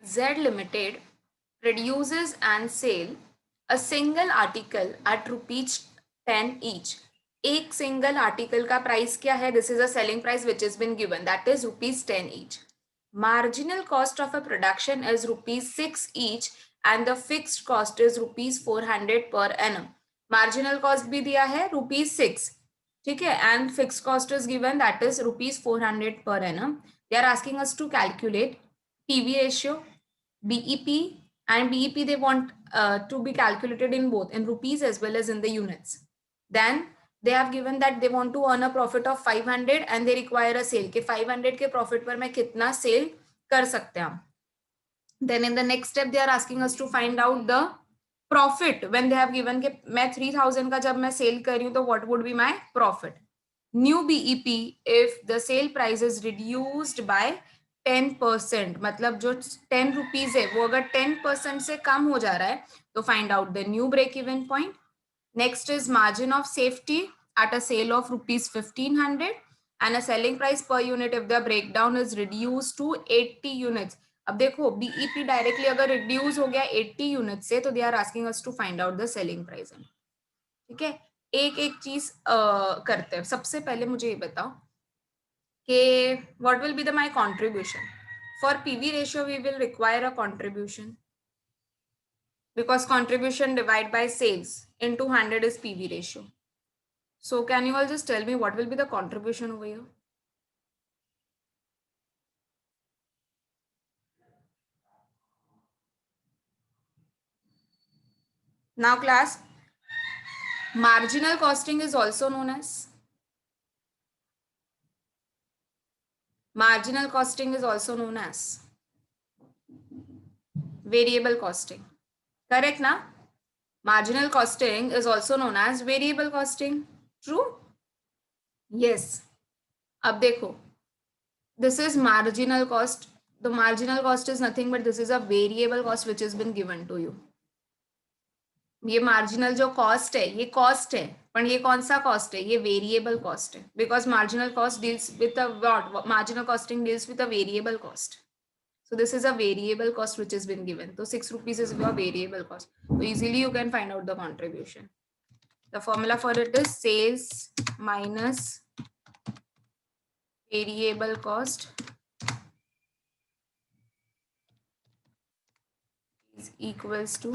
Z Limited produces and sell a single article at rupees 10 each. एक single article का price क्या है? This is a selling price which is been given, that is rupees 10 each. Marginal cost of a production is rupees 6 each and the fixed cost is rupees 400 per annum. Marginal cost भी दिया है rupees 6, ठीक है, and fixed cost is given, that is rupees 400 per annum. They are asking us to calculate PV ratio, BEP, and BEP they want to be calculated in both in rupees as well as in the units. Then they have given that they want to earn a profit of 500 and they require a sale कि 500 के profit पर मैं कितना sale कर सकते हैं. Then in the next step they are asking us to find out the profit when they have given कि मैं 3000 का जब मैं sale कर रही हूँ तो what would be my profit. New BEP if the sale price is reduced by 10%, मतलब जो 10 रुपीज है वो अगर 10% से कम हो जा रहा है तो find out the new break even point. Next is margin of safety at a sale of rupees 1500 and a selling price per unit if the breakdown is reduced to 80 units. अब देखो बीईपी डायरेक्टली अगर reduce हो गया 80 unit से तो they are asking us to find out the selling price. ठीक है, एक एक चीज करते हैं. सबसे पहले मुझे ये बताओ कि what will be the my contribution for PV ratio. We will require a contribution because contribution divided by sales into 100 is PV ratio. So can you all just tell me what will be the contribution over here? Now class, marginal costing is also known as variable costing. Correct na? Marginal costing is also known as variable costing. True? Yes. अब देखो, this is marginal cost. The marginal cost is nothing but this is a variable cost which has been given to you. ये marginal जो cost है ये cost है, पर ये कौन सा कॉस्ट है? ये वेरिएबल कॉस्ट है, because marginal cost deals with what? Marginal costing deals with a variable cost. So this is a variable cost which has been given. So 6 rupees is your variable cost. So easily you can find out the contribution. The formula for it is sales minus variable cost is equals to,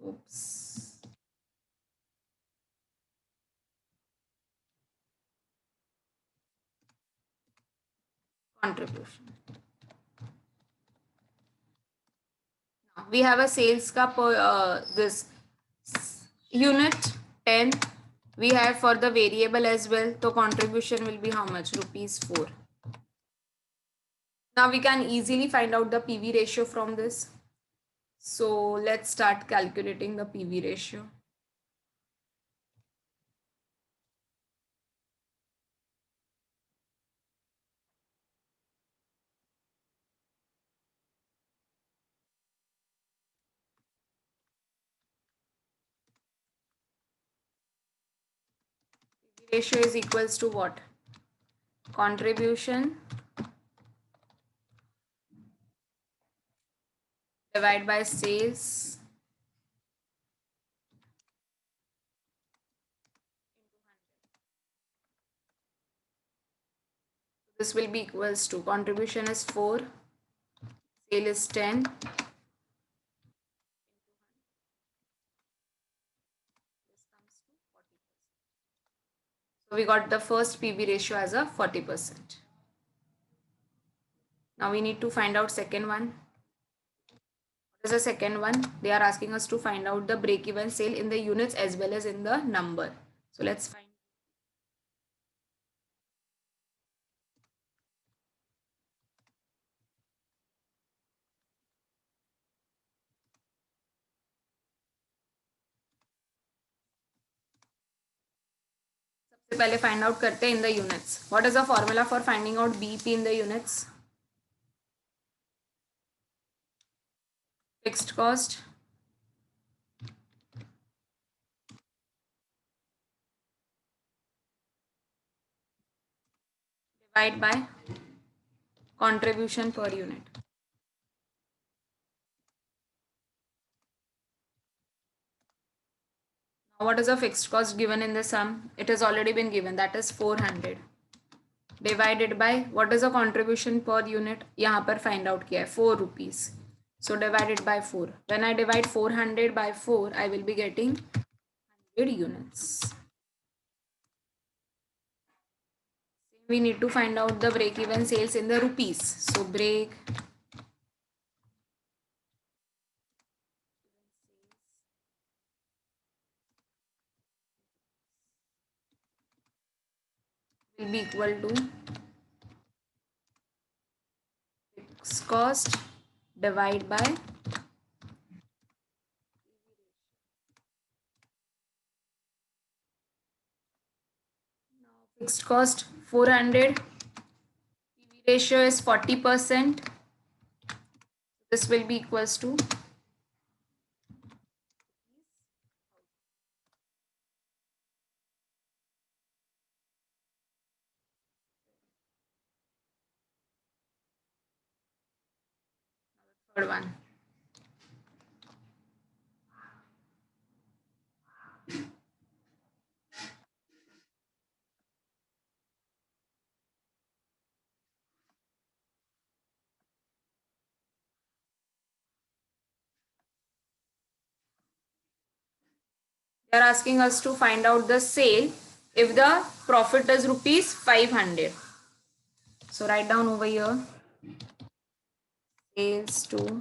oops, contribution. Now we have a sales ka per this unit 10. We have for the variable as well. So contribution will be how much? Rupees 4. Now we can easily find out the PV ratio from this. So let's start calculating the PV ratio. PV ratio is equals to what? Contribution divided by sales this will be equals to contribution is 4, sale is 10, so we got the first PV ratio as a 40%. Now we need to find out second one. What is the second one? They are asking us to find out the break even sale in the units as well as in the number. So let's find. सबसे पहले find out करते हैं in the units. What is the formula for finding out BEP in the units? Fixed cost divide by contribution per unit. what is the fixed cost given in the sum? It has already been given, that is 400 divided by what is the contribution per unit? यहाँ पर find out किया है 4 rupees. So divided by 4. When I divide 400 by 4, I will be getting 100 units. We need to find out the break even sales in the rupees. So break will be equal to fixed cost divided by fixed cost 400. PV ratio is 40%. This will be equals to third one. They are asking us to find out the sale if the profit is rupees 500. So write down over here sales to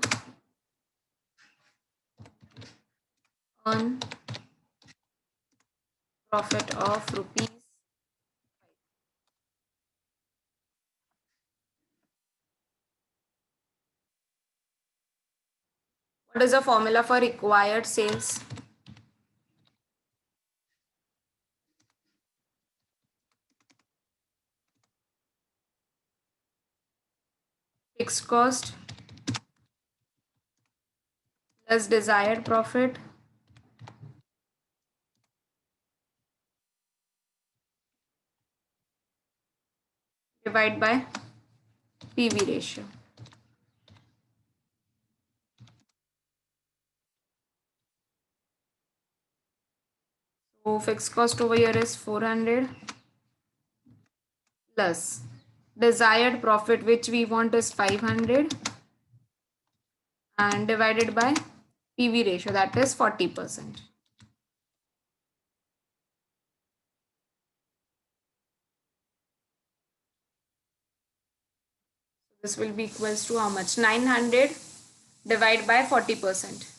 earn profit of rupees. What is the formula for required sales? Fixed cost plus desired profit divided by PV ratio. So fixed cost over here is 400 plus desired profit which we want is 500 and divided by PV ratio, that is 40%. This will be equals to how much? 900 divided by 40%.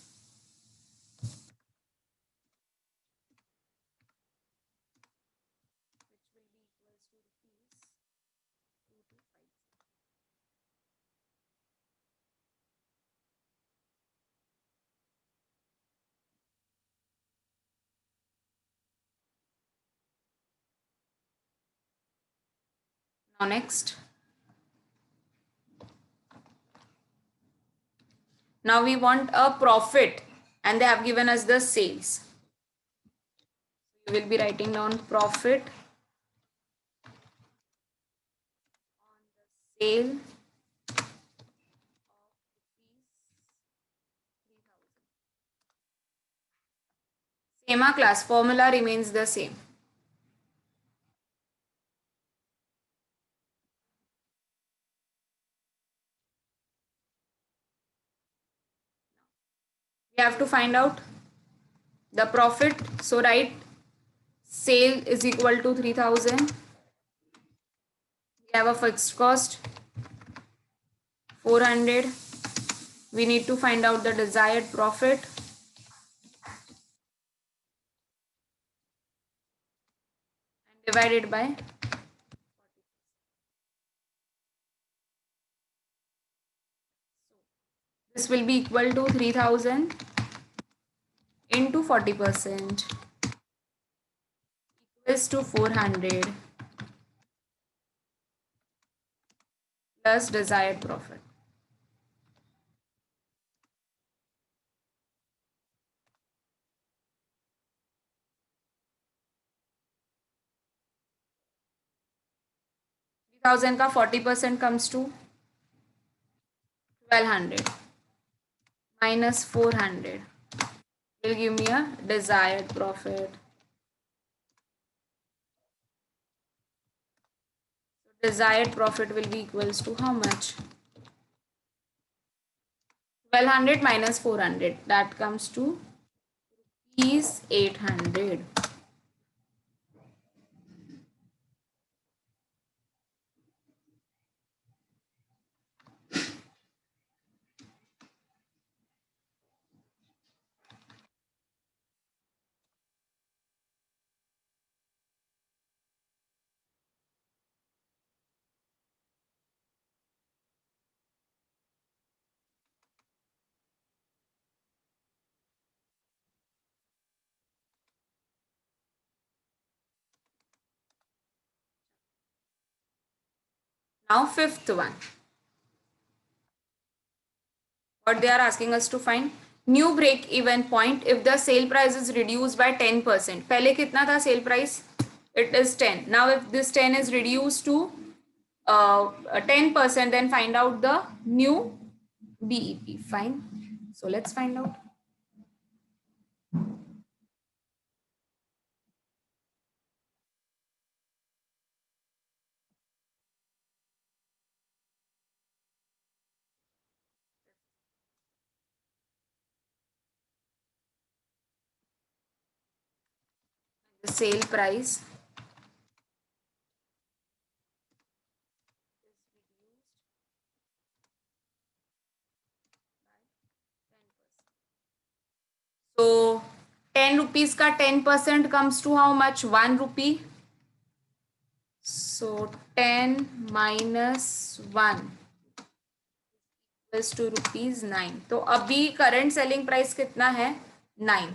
Now next. Now we want a profit and they have given us the sales. We will be writing down profit on the sale same class formula remains the same. We have to find out the profit. So write sale is equal to 3000. We have a fixed cost 400. We need to find out the desired profit. And divided by this will be equal to 3000 into 40% equals to 400 plus desired profit. Thousand का 40% comes to 1200 minus 400 will give me a desired profit. Desired profit will be equals to how much? 1200 minus 400. That comes to is 800. Now fifth one. What they are asking us to find? New break even point if the sale price is reduced by 10%. पहले कितना था sale price? It is 10. Now if this 10 is reduced to 10%, then find out the new BEP. Fine. So let's find out. The sale price so 10 rupees का 10% comes to how much? 1 rupee. So 10 minus 1 is to rupees 9. तो अभी current selling price कितना है? 9.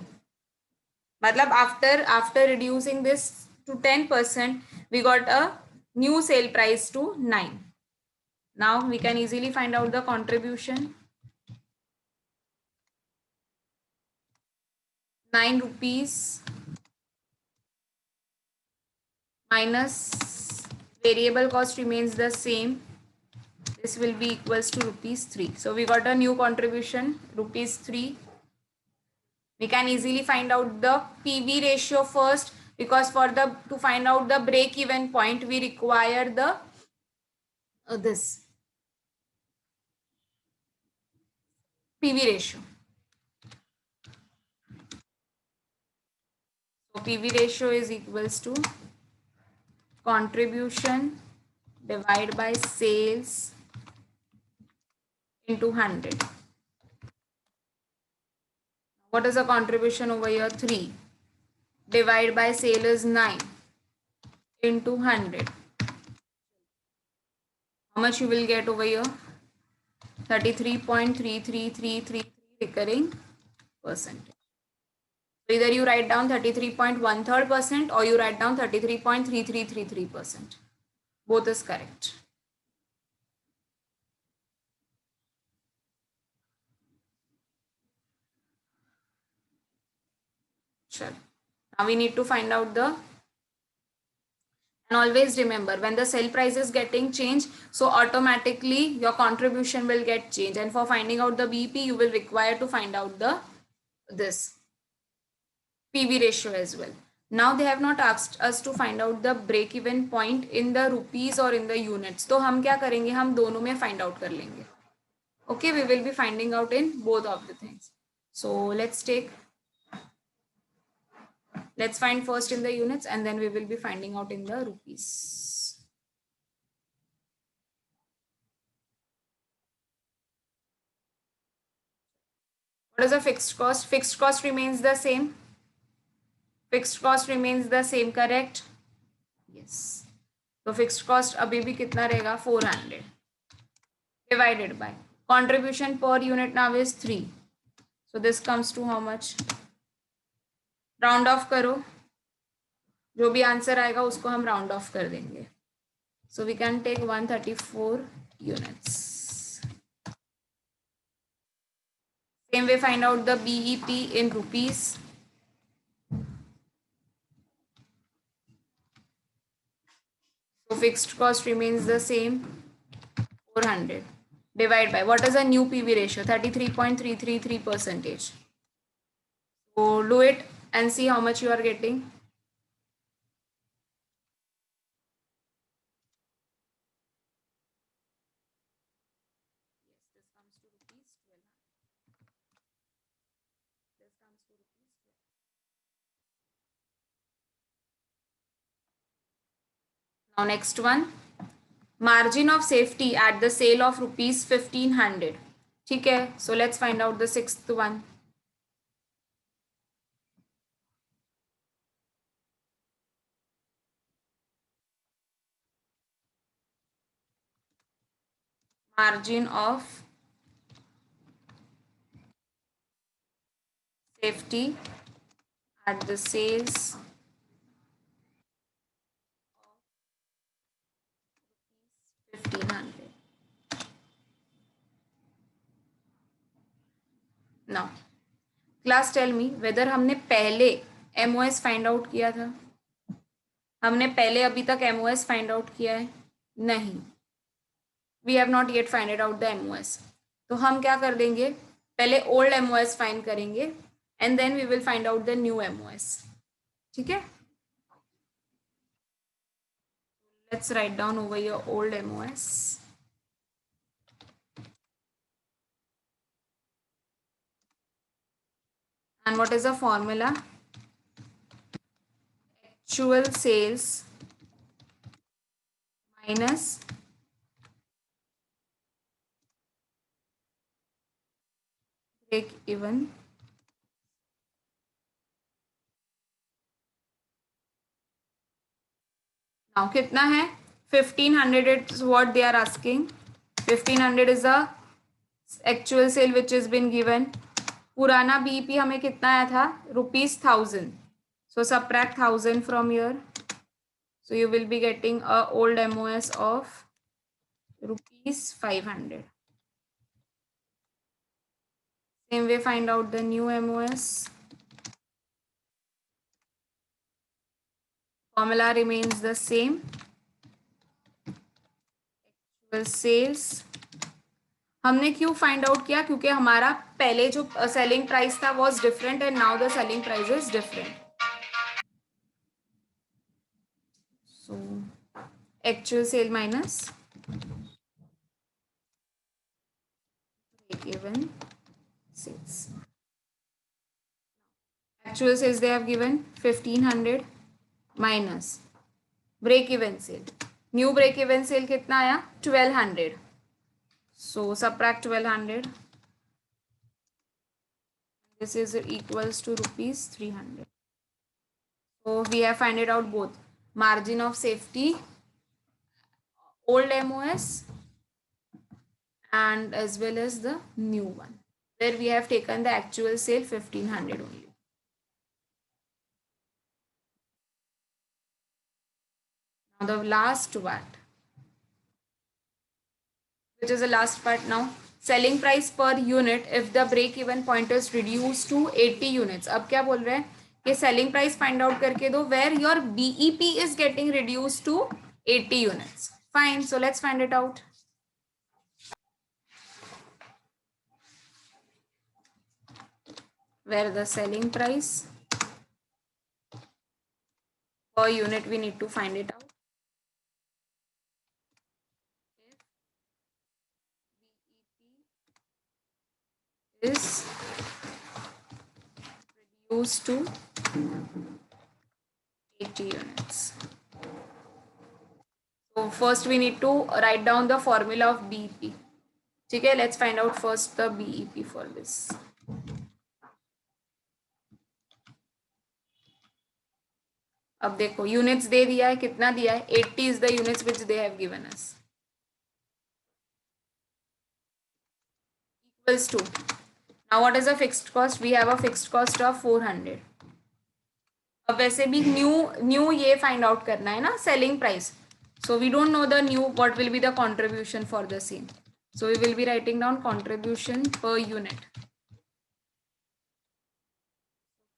मतलब after reducing this to 10%, we got a new sale price to 9. Now we can easily find out the contribution. 9 rupees minus variable cost remains the same. This will be equals to rupees 3. So we got a new contribution, rupees 3. We can easily find out the PV ratio first, because to find out the break even point, we require the this PV ratio. So PV ratio is equals to contribution divided by sales into 100. What is the contribution over here? 3. Divided by sale is 9 into 100. How much you will get over here? 33.33333 recurring percentage. So either you write down 33.13% or you write down 33.3333%. Both is correct. Sure. Now we need to find out the, and always remember, when the sale price is getting changed, so automatically your contribution will get changed, and for finding out the BP you will require to find out the this PV ratio as well. Now they have not asked us to find out the break even point in the rupees or in the units. तो हम क्या करेंगे? हम दोनों में find out कर लेंगे. Okay, we will be finding out in both of the things. So let's find first in the units, and then we will be finding out in the rupees. What is the fixed cost? Fixed cost remains the same. Fixed cost remains the same, correct? Yes. So fixed cost अभी भी कितना रहेगा? 400 divided by contribution per unit now is 3. So this comes to how much? Round off करो, जो भी answer आएगा उसको हम राउंड ऑफ कर देंगे. So we can take 134 units. Same way find out the BEP in rupees. So fixed cost remains the same, 400 divided by, what is a new PV ratio? 33.333%. So do it and see how much you are getting. Yes, this comes to rupees 1200. This comes to rupees 12. Now next one, margin of safety at the sale of rupees 1500. ठीक है, so let's find out the sixth one. Margin of safety at the sales 1500. Now class tell me whether हमने पहले MOS find out किया था? हमने पहले अभी तक एमओएस फाइंड आउट किया है? नहीं, we have not yet find out the MOS. तो हम क्या कर देंगे, पहले ओल्ड एमओएस फाइंड करेंगे and then we will find out the new MOS. ठीक है, let's write down over your old MOS. And what is the formula? Actual sales minus break even now कितना है? 1500 is what they are asking. 1500 is the actual sale which has been given. पुराना BEP हमें कितना आया था? ₹1000. So subtract 1000 from here. So you will be getting a old MOS of ₹500. Same way find out the new MOS. Formula remains the same. Actual sales. हमने क्यों find out किया? क्योंकि हमारा पहले जो सेलिंग प्राइस था was different and now the selling price is different. So actual sale minus given sales. Actual sales they have given 1500 minus break even sale. New break even sale कितना आया? 1200. So subtract 1200. This is equals to ₹300. So we have find it out both margin of safety, old MOS, and as well as the new one, where we have taken the actual sale 1500 only. Now the last part, which is the last part now, selling price per unit if the break even point is reduced to 80 units. अब क्या बोल रहे हैं कि selling price find out करके दो where your BEP is getting reduced to 80 units. Fine, so let's find it out. Where the selling price per unit we need to find it out. If BEP is reduced to 80 units. So first we need to write down the formula of BEP. Okay, let's find out first the BEP for this. अब देखो units दे दिया है, कितना दिया है? 80 is the units which they have given us. Equals to, now what is the fixed cost? We have a fixed cost of 400. अब वैसे भी न्यू ये फाइंड आउट करना है ना, selling price. So we don't know the new what will be the contribution for the same. So we will be writing down contribution per unit.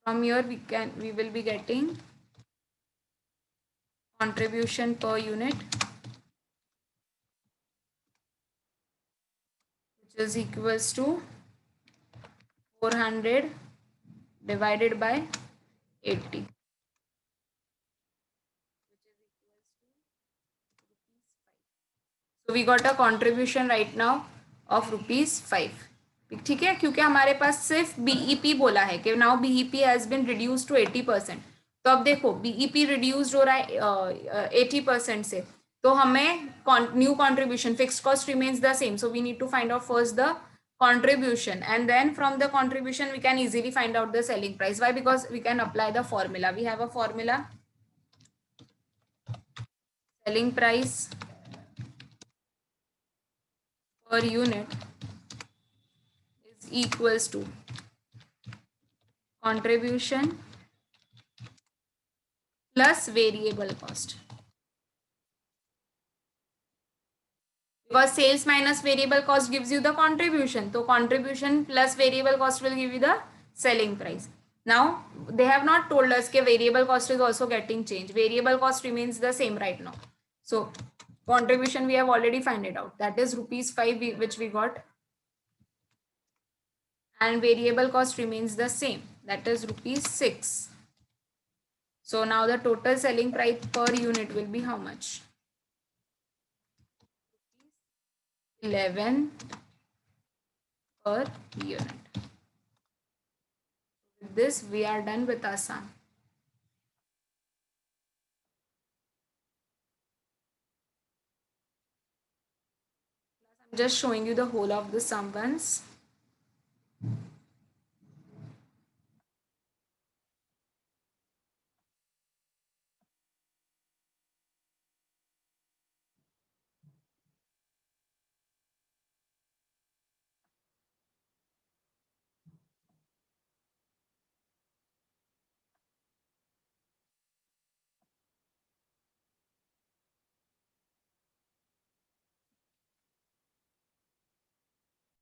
From here we will be getting contribution per unit, which is equals to 400 divided by 80. So we got a contribution right now of ₹5. ठीक है, क्योंकि हमारे पास सिर्फ BEP बोला है कि now BEP has been reduce to 80%. तो अब देखो बीईपी रिड्यूस्ड हो रहा है 80% से, तो हमें new contribution fixed cost remains the same, so we need to find out first the contribution and then from the contribution we can easily find out the selling price. Why? Because we can apply the formula. We have a formula: selling price per unit is equals to contribution plus variable cost. Because sales minus variable cost gives you the contribution. So contribution plus variable cost will give you the selling price. Now they have not told us that variable cost is also getting changed. Variable cost remains the same right now. So contribution we have already found it out. That is ₹5 which we got. And variable cost remains the same. That is ₹6. So now the total selling price per unit will be how much? 11 per unit. With this we are done with our sum. I'm just showing you the whole of the sum once.